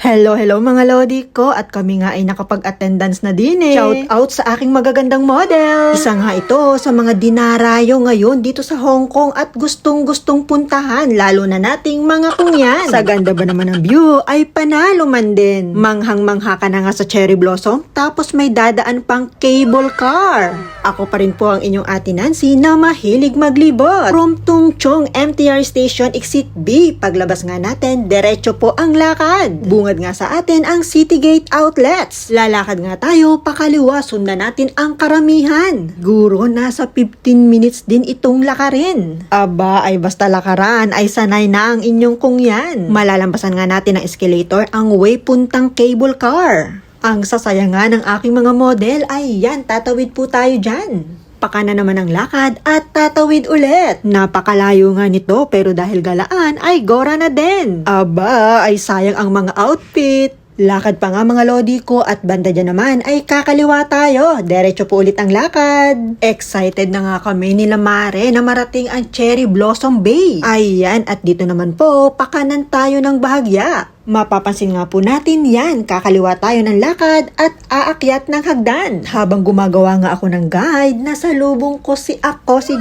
Hello mga lodi ko at kami nga ay nakapag-attendance na din eh. Shout out sa aking magagandang model. Isa nga ito sa mga dinarayo ngayon dito sa Hong Kong at gustong-gustong puntahan lalo na nating mga kungyan. Sa ganda ba naman ng view ay panalo man din. Manghang-mangha ka na nga sa cherry blossom tapos may dadaan pang cable car. Ako pa rin po ang inyong ate Nancy na mahilig maglibot. From Tung Chung MTR Station Exit B, paglabas nga natin, diretso po ang lakad. Bungad nga sa atin ang Citygate Outlets. Lalakad nga tayo pakaliwa, sundan natin ang karamihan. Guro, nasa 15 minutes din itong lakarin. Aba, ay basta lakaran, ay sanay na ang inyong kungyan. Malalampasan nga natin ang escalator, ang way puntang cable car. Ang sasaya nga ng aking mga model ay yan, tatawid po tayo dyan. Pakana naman ang lakad at tatawid ulit. Napakalayo nga nito pero dahil galaan ay gora na din. Aba, ay sayang ang mga outfit. Lakad pa nga mga lodi ko at banda dyan naman ay kakaliwa tayo. Diretso po ulit ang lakad. Excited na nga kami nila Mare na marating ang Cherry Blossom Bay. Ayan, at dito naman po, pakanan tayo ng bahagya. Mapapansin nga po natin yan, kakaliwa tayo ng lakad at aakyat ng hagdan. Habang gumagawa nga ako ng guide, nasa lubong ko si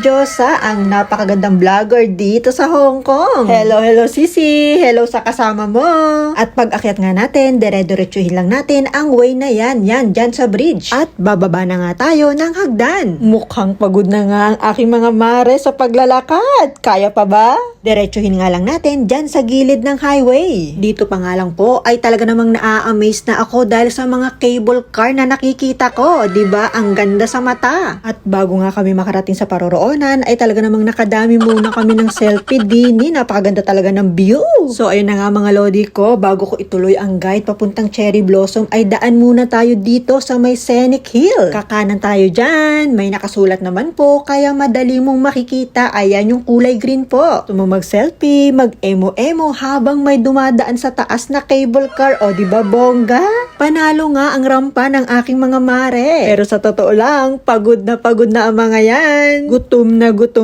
Josa, ang napakagandang vlogger dito sa Hong Kong. Hello Sisi! Hello sa kasama mo! At pag akyat nga natin, dire-diretsuhin lang natin ang way na yan dyan sa bridge. At bababa na nga tayo ng hagdan. Mukhang pagod na nga ang aking mga mare sa paglalakad. Kaya pa ba? Diretsuhin nga lang natin dyan sa gilid ng highway. Dito pa nga lang po ay talaga namang naa-amaze na ako dahil sa mga cable car na nakikita ko. Diba? Ang ganda sa mata. At bago nga kami makarating sa paroroonan ay talaga namang nakadami muna kami ng selfie din. Napakaganda talaga ng view. So ayun na nga mga lodi ko, bago ko ituloy ang guide papuntang Cherry Blossom ay daan muna tayo dito sa may Scenic Hill. Kakanan tayo dyan. May nakasulat naman po kaya madali mong makikita. Ayan yung kulay green po. Mag-selfie, mag-emo-emo habang may dumadaan sa taas na cable car. O diba bongga? Panalo nga ang rampa ng aking mga mare. Pero sa totoo lang, pagod na ang mga yan. Gutom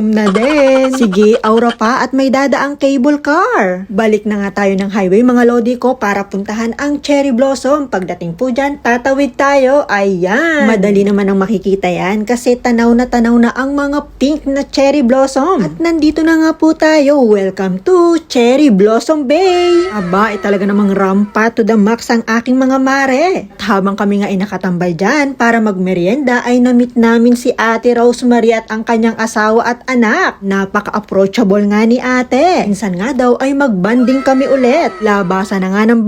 na din. Sige, aura pa at may dadaang cable car. Balik na nga tayo ng highway mga lodi ko para puntahan ang Cherry Blossom. Pagdating po dyan, tatawid tayo. Ayan. Madali naman ang makikita yan kasi tanaw na ang mga pink na Cherry Blossom. At nandito na nga po tayo. Welcome to Cherry Blossom Bay. Aba, talaga namang rampa to the max ang aking mga mare. At habang kami nga ay nakatambay dyan para magmerienda ay na-meet namin si Ate Rosemary at ang kanyang asawa at anak. Napaka-approachable nga ni ate. Minsan nga daw ay magbanding kami ulit. Labasan na nga ng